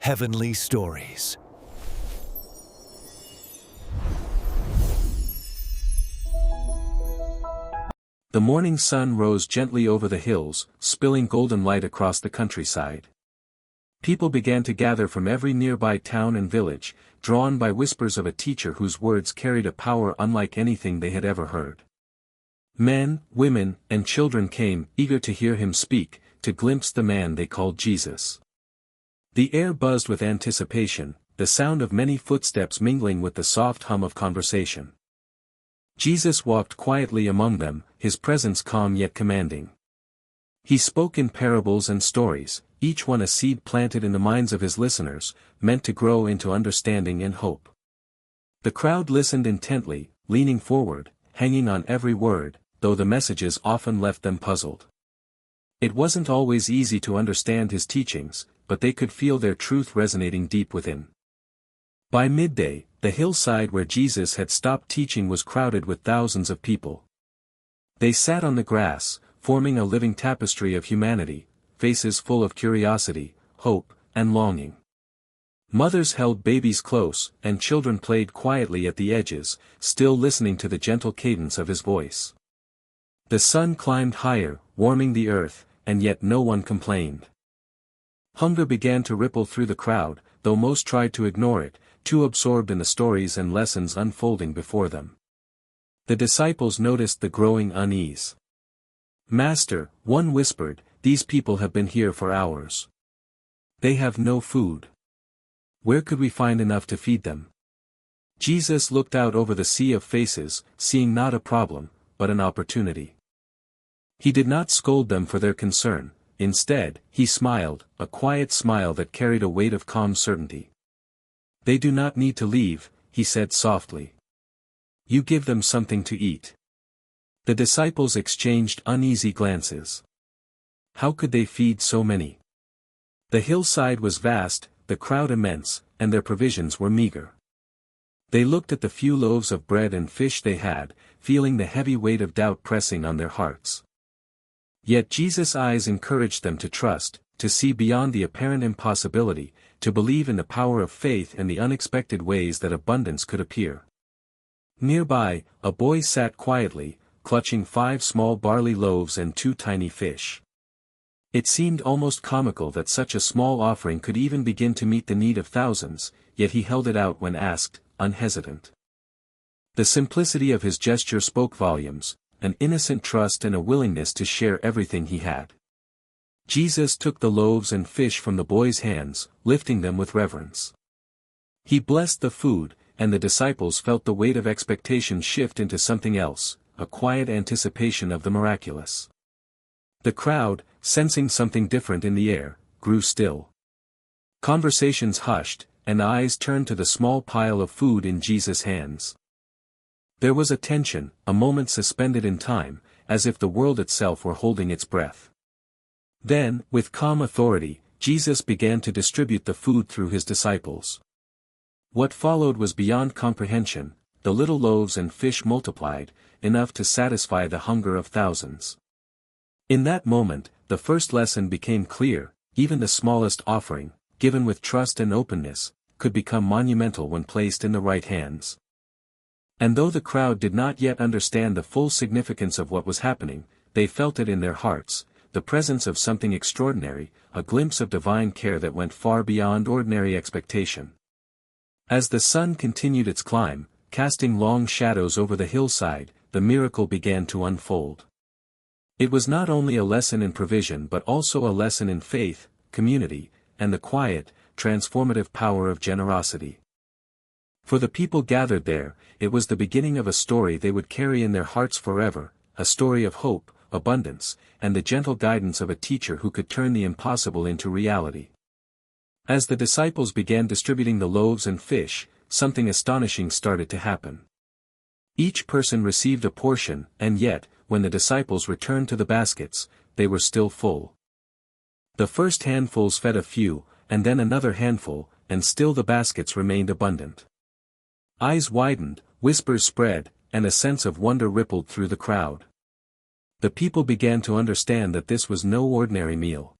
Heavenly Stories. The morning sun rose gently over the hills, spilling golden light across the countryside. People began to gather from every nearby town and village, drawn by whispers of a teacher whose words carried a power unlike anything they had ever heard. Men, women, and children came, eager to hear him speak, to glimpse the man they called Jesus. The air buzzed with anticipation, the sound of many footsteps mingling with the soft hum of conversation. Jesus walked quietly among them, his presence calm yet commanding. He spoke in parables and stories, each one a seed planted in the minds of his listeners, meant to grow into understanding and hope. The crowd listened intently, leaning forward, hanging on every word, though the messages often left them puzzled. It wasn't always easy to understand his teachings, but they could feel their truth resonating deep within. By midday, the hillside where Jesus had stopped teaching was crowded with thousands of people. They sat on the grass, forming a living tapestry of humanity, faces full of curiosity, hope, and longing. Mothers held babies close, and children played quietly at the edges, still listening to the gentle cadence of his voice. The sun climbed higher, warming the earth, and yet no one complained. Hunger began to ripple through the crowd, though most tried to ignore it, too absorbed in the stories and lessons unfolding before them. The disciples noticed the growing unease. "Master," one whispered, "these people have been here for hours. They have no food. Where could we find enough to feed them?" Jesus looked out over the sea of faces, seeing not a problem, but an opportunity. He did not scold them for their concern. Instead, he smiled, a quiet smile that carried a weight of calm certainty. "They do not need to leave," he said softly. "You give them something to eat." The disciples exchanged uneasy glances. How could they feed so many? The hillside was vast, the crowd immense, and their provisions were meager. They looked at the few loaves of bread and fish they had, feeling the heavy weight of doubt pressing on their hearts. Yet Jesus' eyes encouraged them to trust, to see beyond the apparent impossibility, to believe in the power of faith and the unexpected ways that abundance could appear. Nearby, a boy sat quietly, clutching 5 small barley loaves and 2 tiny fish. It seemed almost comical that such a small offering could even begin to meet the need of thousands, yet he held it out when asked, unhesitant. The simplicity of his gesture spoke volumes, an innocent trust and a willingness to share everything he had. Jesus took the loaves and fish from the boy's hands, lifting them with reverence. He blessed the food, and the disciples felt the weight of expectation shift into something else, a quiet anticipation of the miraculous. The crowd, sensing something different in the air, grew still. Conversations hushed, and eyes turned to the small pile of food in Jesus' hands. There was a tension, a moment suspended in time, as if the world itself were holding its breath. Then, with calm authority, Jesus began to distribute the food through his disciples. What followed was beyond comprehension. The little loaves and fish multiplied, enough to satisfy the hunger of thousands. In that moment, the first lesson became clear: even the smallest offering, given with trust and openness, could become monumental when placed in the right hands. And though the crowd did not yet understand the full significance of what was happening, they felt it in their hearts, the presence of something extraordinary, a glimpse of divine care that went far beyond ordinary expectation. As the sun continued its climb, casting long shadows over the hillside, the miracle began to unfold. It was not only a lesson in provision but also a lesson in faith, community, and the quiet, transformative power of generosity. For the people gathered there, it was the beginning of a story they would carry in their hearts forever, a story of hope, abundance, and the gentle guidance of a teacher who could turn the impossible into reality. As the disciples began distributing the loaves and fish, something astonishing started to happen. Each person received a portion, and yet, when the disciples returned to the baskets, they were still full. The first handfuls fed a few, and then another handful, and still the baskets remained abundant. Eyes widened, whispers spread, and a sense of wonder rippled through the crowd. The people began to understand that this was no ordinary meal.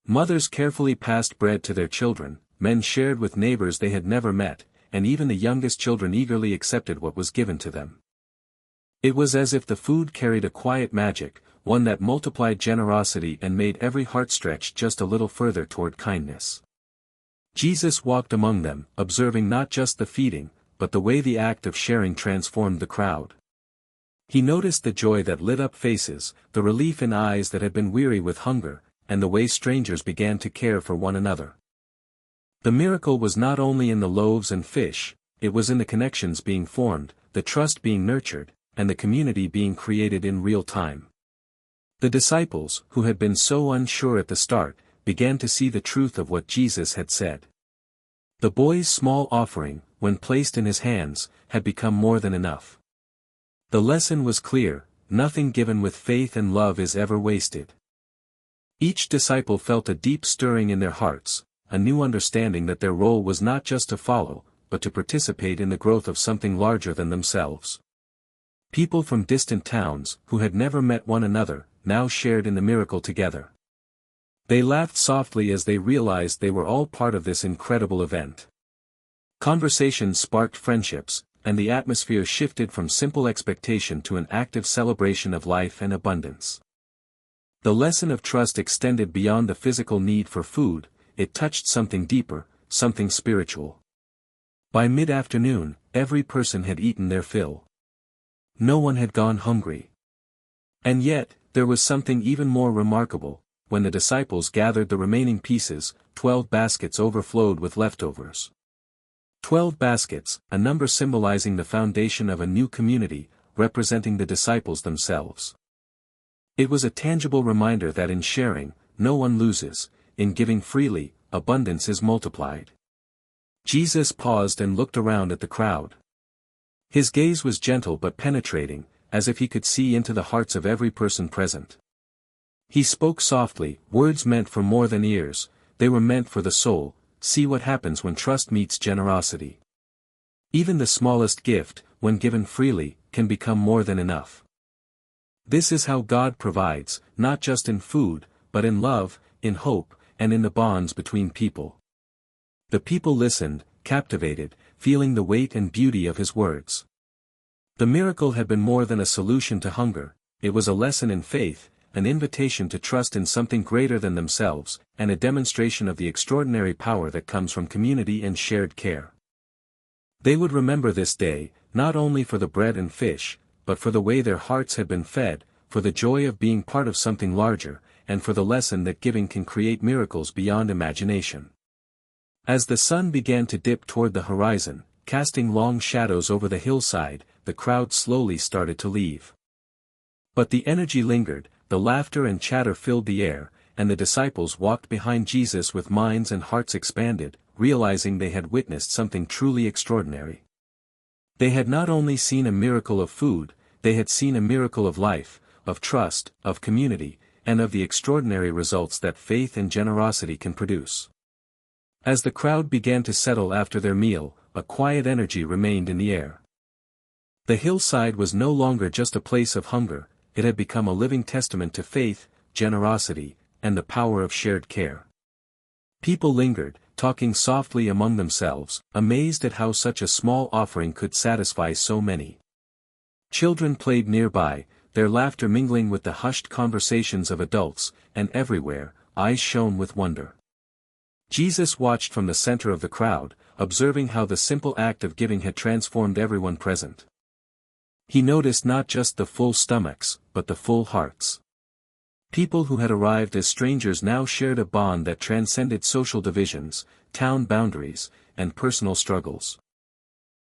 Mothers carefully passed bread to their children, men shared with neighbors they had never met, and even the youngest children eagerly accepted what was given to them. It was as if the food carried a quiet magic, one that multiplied generosity and made every heart stretch just a little further toward kindness. Jesus walked among them, observing not just the feeding, but the way the act of sharing transformed the crowd. He noticed the joy that lit up faces, the relief in eyes that had been weary with hunger, and the way strangers began to care for one another. The miracle was not only in the loaves and fish, it was in the connections being formed, the trust being nurtured, and the community being created in real time. The disciples, who had been so unsure at the start, began to see the truth of what Jesus had said. The boy's small offering, when placed in his hands, had become more than enough. The lesson was clear: nothing given with faith and love is ever wasted. Each disciple felt a deep stirring in their hearts, a new understanding that their role was not just to follow, but to participate in the growth of something larger than themselves. People from distant towns, who had never met one another, now shared in the miracle together. They laughed softly as they realized they were all part of this incredible event. Conversations sparked friendships, and the atmosphere shifted from simple expectation to an active celebration of life and abundance. The lesson of trust extended beyond the physical need for food, it touched something deeper, something spiritual. By mid-afternoon, every person had eaten their fill. No one had gone hungry. And yet, there was something even more remarkable. When the disciples gathered the remaining pieces, 12 baskets overflowed with leftovers. 12 baskets, a number symbolizing the foundation of a new community, representing the disciples themselves. It was a tangible reminder that in sharing, no one loses, in giving freely, abundance is multiplied. Jesus paused and looked around at the crowd. His gaze was gentle but penetrating, as if he could see into the hearts of every person present. He spoke softly, words meant for more than ears, they were meant for the soul. See what happens when trust meets generosity. Even the smallest gift, when given freely, can become more than enough. This is how God provides, not just in food, but in love, in hope, and in the bonds between people. The people listened, captivated, feeling the weight and beauty of his words. The miracle had been more than a solution to hunger, it was a lesson in faith, an invitation to trust in something greater than themselves, and a demonstration of the extraordinary power that comes from community and shared care. They would remember this day, not only for the bread and fish, but for the way their hearts had been fed, for the joy of being part of something larger, and for the lesson that giving can create miracles beyond imagination. As the sun began to dip toward the horizon, casting long shadows over the hillside, the crowd slowly started to leave. But the energy lingered, the laughter and chatter filled the air, and the disciples walked behind Jesus with minds and hearts expanded, realizing they had witnessed something truly extraordinary. They had not only seen a miracle of food, they had seen a miracle of life, of trust, of community, and of the extraordinary results that faith and generosity can produce. As the crowd began to settle after their meal, a quiet energy remained in the air. The hillside was no longer just a place of hunger, it had become a living testament to faith, generosity, and the power of shared care. People lingered, talking softly among themselves, amazed at how such a small offering could satisfy so many. Children played nearby, their laughter mingling with the hushed conversations of adults, and everywhere, eyes shone with wonder. Jesus watched from the center of the crowd, observing how the simple act of giving had transformed everyone present. He noticed not just the full stomachs, but the full hearts. People who had arrived as strangers now shared a bond that transcended social divisions, town boundaries, and personal struggles.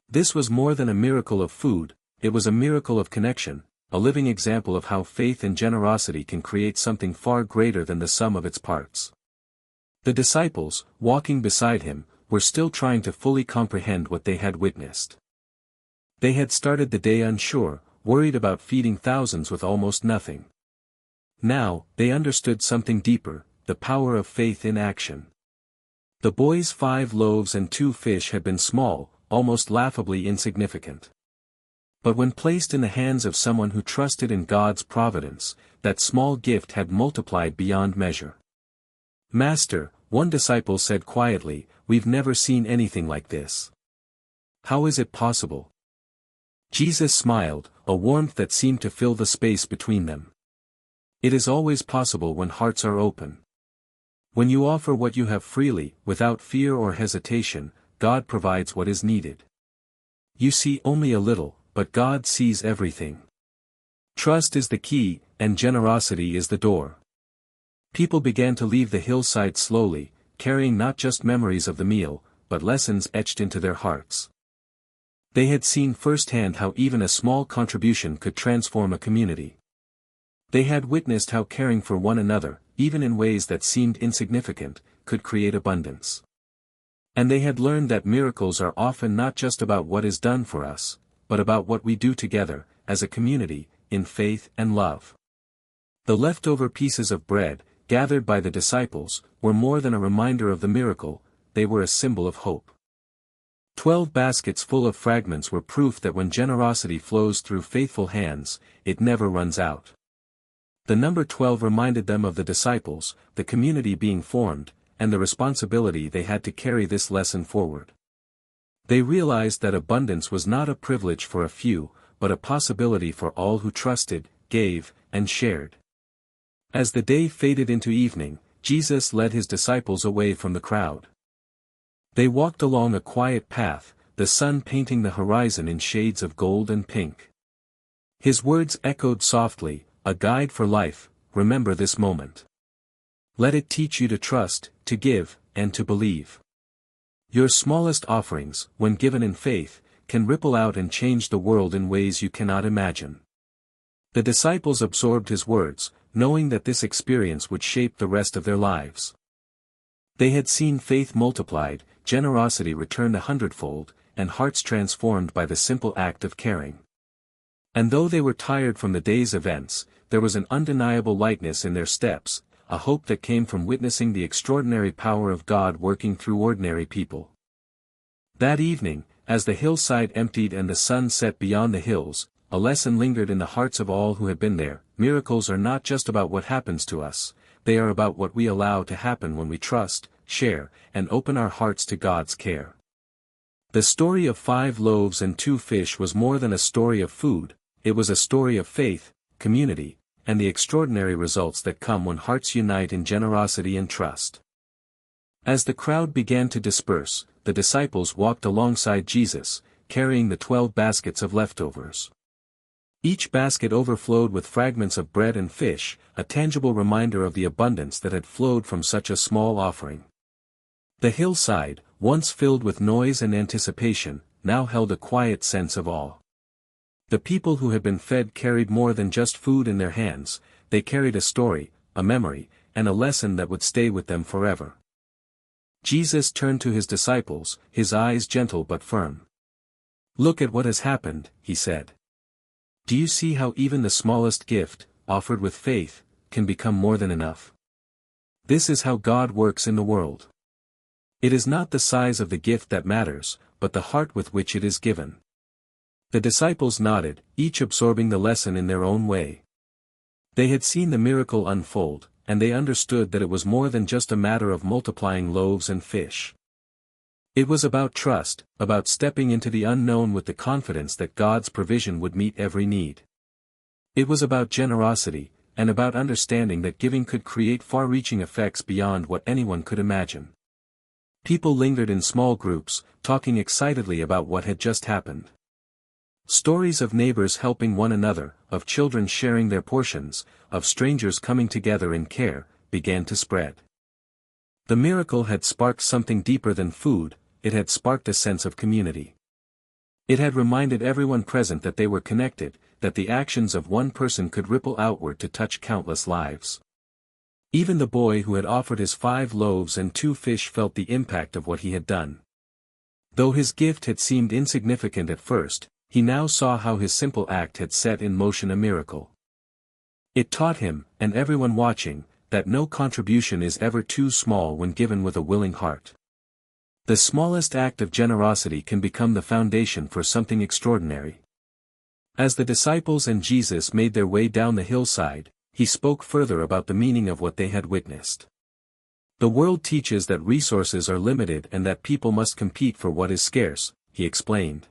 This was more than a miracle of food, it was a miracle of connection, a living example of how faith and generosity can create something far greater than the sum of its parts. The disciples, walking beside him, were still trying to fully comprehend what they had witnessed. They had started the day unsure, worried about feeding thousands with almost nothing. Now, they understood something deeper, the power of faith in action. The boy's 5 loaves and 2 fish had been small, almost laughably insignificant. But when placed in the hands of someone who trusted in God's providence, that small gift had multiplied beyond measure. "Master," one disciple said quietly, "We've never seen anything like this. How is it possible?" Jesus smiled, a warmth that seemed to fill the space between them. "It is always possible when hearts are open. When you offer what you have freely, without fear or hesitation, God provides what is needed. You see only a little, but God sees everything. Trust is the key, and generosity is the door." People began to leave the hillside slowly, carrying not just memories of the meal, but lessons etched into their hearts. They had seen firsthand how even a small contribution could transform a community. They had witnessed how caring for one another, even in ways that seemed insignificant, could create abundance. And they had learned that miracles are often not just about what is done for us, but about what we do together, as a community, in faith and love. The leftover pieces of bread, gathered by the disciples, were more than a reminder of the miracle, they were a symbol of hope. 12 baskets full of fragments were proof that when generosity flows through faithful hands, it never runs out. The number 12 reminded them of the disciples, the community being formed, and the responsibility they had to carry this lesson forward. They realized that abundance was not a privilege for a few, but a possibility for all who trusted, gave, and shared. As the day faded into evening, Jesus led his disciples away from the crowd. They walked along a quiet path, the sun painting the horizon in shades of gold and pink. His words echoed softly, "A guide for life, remember this moment. Let it teach you to trust, to give, and to believe. Your smallest offerings, when given in faith, can ripple out and change the world in ways you cannot imagine." The disciples absorbed his words, knowing that this experience would shape the rest of their lives. They had seen faith multiplied, generosity returned 100-fold, and hearts transformed by the simple act of caring. And though they were tired from the day's events, there was an undeniable lightness in their steps, a hope that came from witnessing the extraordinary power of God working through ordinary people. That evening, as the hillside emptied and the sun set beyond the hills, a lesson lingered in the hearts of all who had been there. Miracles are not just about what happens to us, they are about what we allow to happen when we trust, share, and open our hearts to God's care. The story of 5 loaves and 2 fish was more than a story of food, it was a story of faith, community, and the extraordinary results that come when hearts unite in generosity and trust. As the crowd began to disperse, the disciples walked alongside Jesus, carrying the 12 baskets of leftovers. Each basket overflowed with fragments of bread and fish, a tangible reminder of the abundance that had flowed from such a small offering. The hillside, once filled with noise and anticipation, now held a quiet sense of awe. The people who had been fed carried more than just food in their hands, they carried a story, a memory, and a lesson that would stay with them forever. Jesus turned to his disciples, his eyes gentle but firm. "Look at what has happened," he said. "Do you see how even the smallest gift, offered with faith, can become more than enough? This is how God works in the world. It is not the size of the gift that matters, but the heart with which it is given." The disciples nodded, each absorbing the lesson in their own way. They had seen the miracle unfold, and they understood that it was more than just a matter of multiplying loaves and fish. It was about trust, about stepping into the unknown with the confidence that God's provision would meet every need. It was about generosity, and about understanding that giving could create far-reaching effects beyond what anyone could imagine. People lingered in small groups, talking excitedly about what had just happened. Stories of neighbors helping one another, of children sharing their portions, of strangers coming together in care, began to spread. The miracle had sparked something deeper than food, it had sparked a sense of community. It had reminded everyone present that they were connected, that the actions of one person could ripple outward to touch countless lives. Even the boy who had offered his 5 loaves and 2 fish felt the impact of what he had done. Though his gift had seemed insignificant at first, he now saw how his simple act had set in motion a miracle. It taught him, and everyone watching, that no contribution is ever too small when given with a willing heart. The smallest act of generosity can become the foundation for something extraordinary. As the disciples and Jesus made their way down the hillside, he spoke further about the meaning of what they had witnessed. The world teaches that resources are limited and that people must compete for what is scarce, he explained.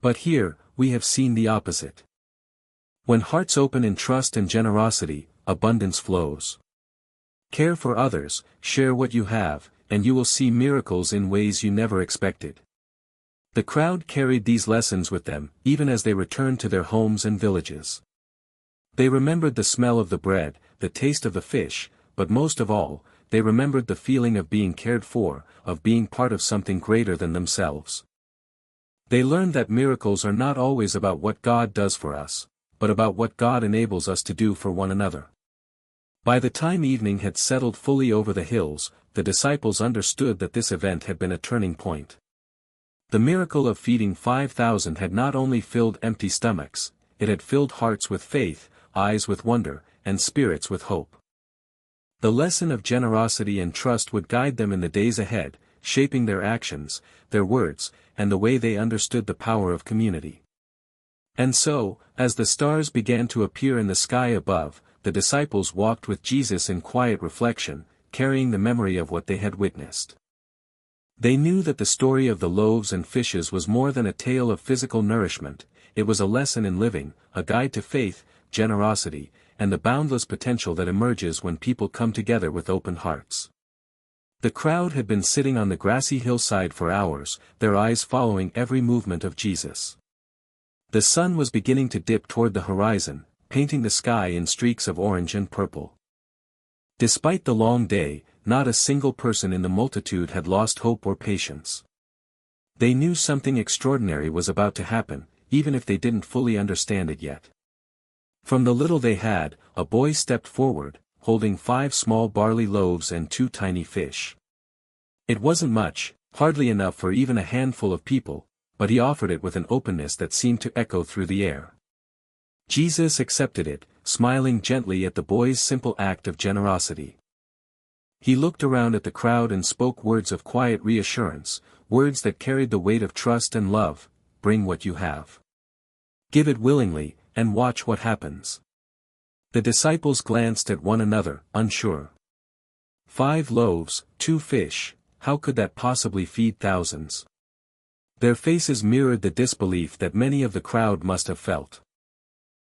But here, we have seen the opposite. When hearts open in trust and generosity, abundance flows. Care for others, share what you have, and you will see miracles in ways you never expected. The crowd carried these lessons with them, even as they returned to their homes and villages. They remembered the smell of the bread, the taste of the fish, but most of all, they remembered the feeling of being cared for, of being part of something greater than themselves. They learned that miracles are not always about what God does for us, but about what God enables us to do for one another. By the time evening had settled fully over the hills, the disciples understood that this event had been a turning point. The miracle of feeding 5,000 had not only filled empty stomachs, it had filled hearts with faith, eyes with wonder, and spirits with hope. The lesson of generosity and trust would guide them in the days ahead, shaping their actions, their words, and the way they understood the power of community. And so, as the stars began to appear in the sky above, the disciples walked with Jesus in quiet reflection, carrying the memory of what they had witnessed. They knew that the story of the loaves and fishes was more than a tale of physical nourishment, it was a lesson in living, a guide to faith, generosity, and the boundless potential that emerges when people come together with open hearts. The crowd had been sitting on the grassy hillside for hours, their eyes following every movement of Jesus. The sun was beginning to dip toward the horizon, painting the sky in streaks of orange and purple. Despite the long day, not a single person in the multitude had lost hope or patience. They knew something extraordinary was about to happen, even if they didn't fully understand it yet. From the little they had, a boy stepped forward, holding 5 small barley loaves and 2 tiny fish. It wasn't much, hardly enough for even a handful of people, but he offered it with an openness that seemed to echo through the air. Jesus accepted it, smiling gently at the boy's simple act of generosity. He looked around at the crowd and spoke words of quiet reassurance, words that carried the weight of trust and love. Bring what you have. Give it willingly, and watch what happens. The disciples glanced at one another, unsure. 5 loaves, 2 fish, how could that possibly feed thousands? Their faces mirrored the disbelief that many of the crowd must have felt.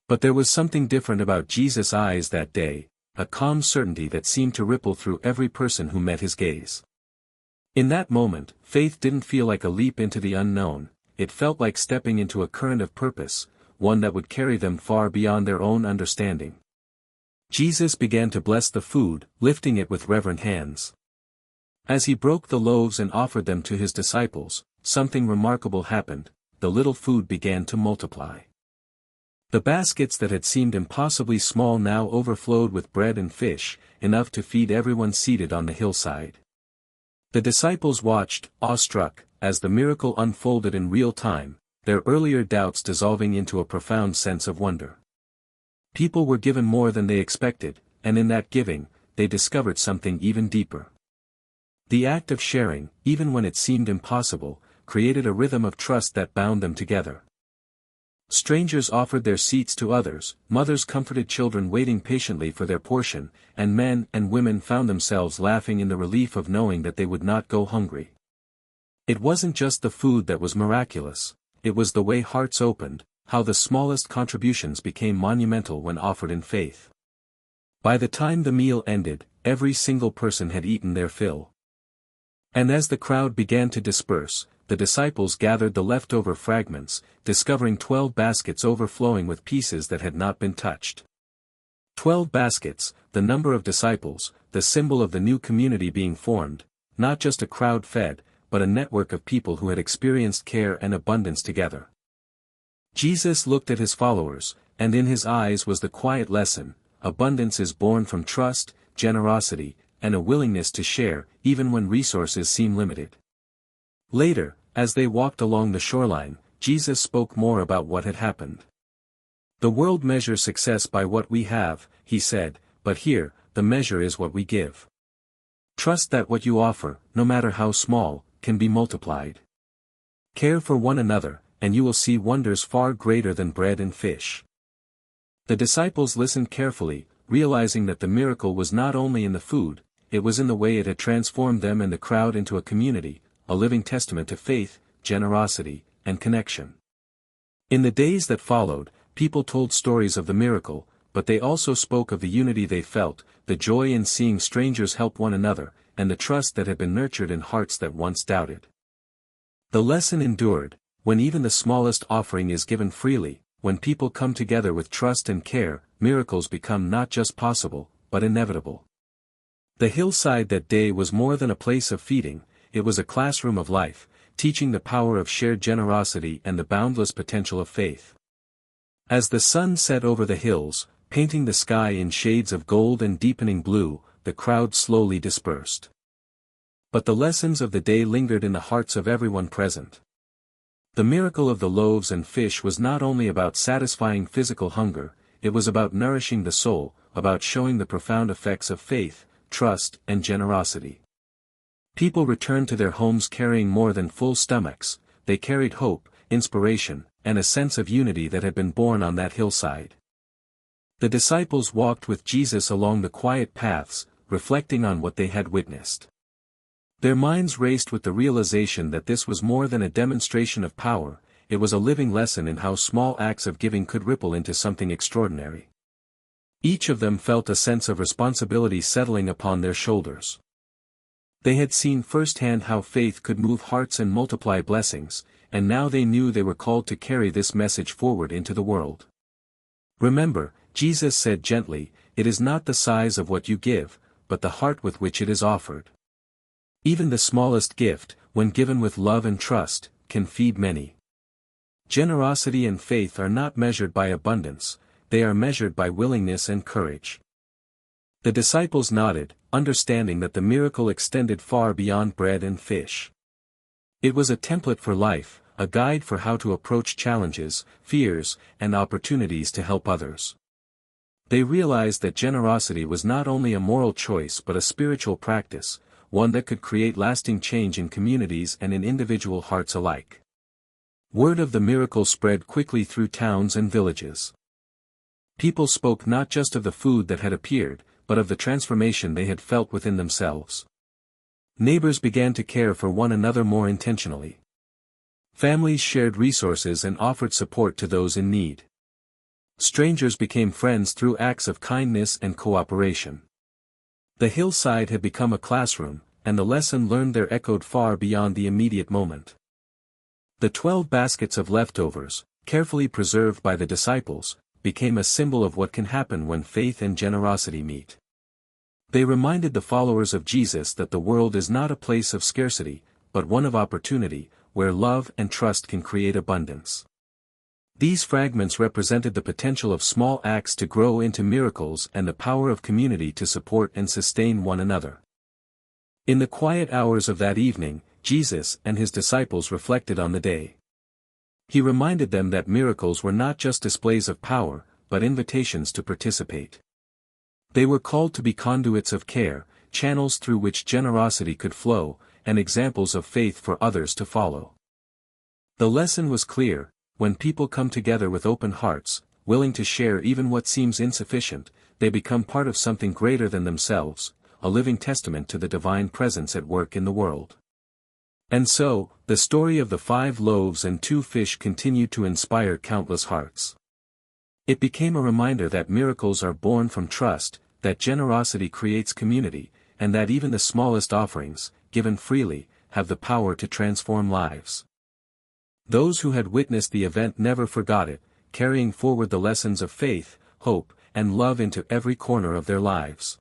But there was something different about Jesus' eyes that day, a calm certainty that seemed to ripple through every person who met his gaze. In that moment, faith didn't feel like a leap into the unknown, it felt like stepping into a current of purpose, one that would carry them far beyond their own understanding. Jesus began to bless the food, lifting it with reverent hands. As he broke the loaves and offered them to his disciples, something remarkable happened, the little food began to multiply. The baskets that had seemed impossibly small now overflowed with bread and fish, enough to feed everyone seated on the hillside. The disciples watched, awestruck, as the miracle unfolded in real time, their earlier doubts dissolving into a profound sense of wonder. People were given more than they expected, and in that giving, they discovered something even deeper. The act of sharing, even when it seemed impossible, created a rhythm of trust that bound them together. Strangers offered their seats to others, mothers comforted children waiting patiently for their portion, and men and women found themselves laughing in the relief of knowing that they would not go hungry. It wasn't just the food that was miraculous, it was the way hearts opened, how the smallest contributions became monumental when offered in faith. By the time the meal ended, every single person had eaten their fill. And as the crowd began to disperse, the disciples gathered the leftover fragments, discovering 12 baskets overflowing with pieces that had not been touched. 12 baskets, the number of disciples, the symbol of the new community being formed, not just a crowd fed, but a network of people who had experienced care and abundance together. Jesus looked at his followers, and in his eyes was the quiet lesson: abundance is born from trust, generosity, and a willingness to share, even when resources seem limited. Later, as they walked along the shoreline, Jesus spoke more about what had happened. The world measures success by what we have, he said, but here, the measure is what we give. Trust that what you offer, no matter how small, can be multiplied. Care for one another, and you will see wonders far greater than bread and fish. The disciples listened carefully, realizing that the miracle was not only in the food, it was in the way it had transformed them and the crowd into a community, a living testament to faith, generosity, and connection. In the days that followed, people told stories of the miracle, but they also spoke of the unity they felt, the joy in seeing strangers help one another, and the trust that had been nurtured in hearts that once doubted. The lesson endured. When even the smallest offering is given freely, when people come together with trust and care, miracles become not just possible, but inevitable. The hillside that day was more than a place of feeding, it was a classroom of life, teaching the power of shared generosity and the boundless potential of faith. As the sun set over the hills, painting the sky in shades of gold and deepening blue, the crowd slowly dispersed. But the lessons of the day lingered in the hearts of everyone present. The miracle of the loaves and fish was not only about satisfying physical hunger, it was about nourishing the soul, about showing the profound effects of faith, trust, and generosity. People returned to their homes carrying more than full stomachs, they carried hope, inspiration, and a sense of unity that had been born on that hillside. The disciples walked with Jesus along the quiet paths, reflecting on what they had witnessed. Their minds raced with the realization that this was more than a demonstration of power, it was a living lesson in how small acts of giving could ripple into something extraordinary. Each of them felt a sense of responsibility settling upon their shoulders. They had seen firsthand how faith could move hearts and multiply blessings, and now they knew they were called to carry this message forward into the world. Remember, Jesus said gently, it is not the size of what you give, but the heart with which it is offered. Even the smallest gift, when given with love and trust, can feed many. Generosity and faith are not measured by abundance, they are measured by willingness and courage. The disciples nodded, understanding that the miracle extended far beyond bread and fish. It was a template for life, a guide for how to approach challenges, fears, and opportunities to help others. They realized that generosity was not only a moral choice but a spiritual practice, one that could create lasting change in communities and in individual hearts alike. Word of the miracle spread quickly through towns and villages. People spoke not just of the food that had appeared, but of the transformation they had felt within themselves. Neighbors began to care for one another more intentionally. Families shared resources and offered support to those in need. Strangers became friends through acts of kindness and cooperation. The hillside had become a classroom, and the lesson learned there echoed far beyond the immediate moment. The 12 baskets of leftovers, carefully preserved by the disciples, became a symbol of what can happen when faith and generosity meet. They reminded the followers of Jesus that the world is not a place of scarcity, but one of opportunity, where love and trust can create abundance. These fragments represented the potential of small acts to grow into miracles and the power of community to support and sustain one another. In the quiet hours of that evening, Jesus and his disciples reflected on the day. He reminded them that miracles were not just displays of power, but invitations to participate. They were called to be conduits of care, channels through which generosity could flow, and examples of faith for others to follow. The lesson was clear: when people come together with open hearts, willing to share even what seems insufficient, they become part of something greater than themselves, a living testament to the divine presence at work in the world. And so, the story of the 5 loaves and 2 fish continued to inspire countless hearts. It became a reminder that miracles are born from trust, that generosity creates community, and that even the smallest offerings, given freely, have the power to transform lives. Those who had witnessed the event never forgot it, carrying forward the lessons of faith, hope, and love into every corner of their lives.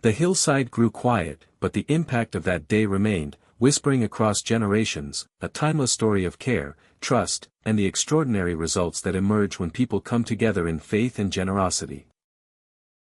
The hillside grew quiet, but the impact of that day remained, whispering across generations, a timeless story of care, trust, and the extraordinary results that emerge when people come together in faith and generosity.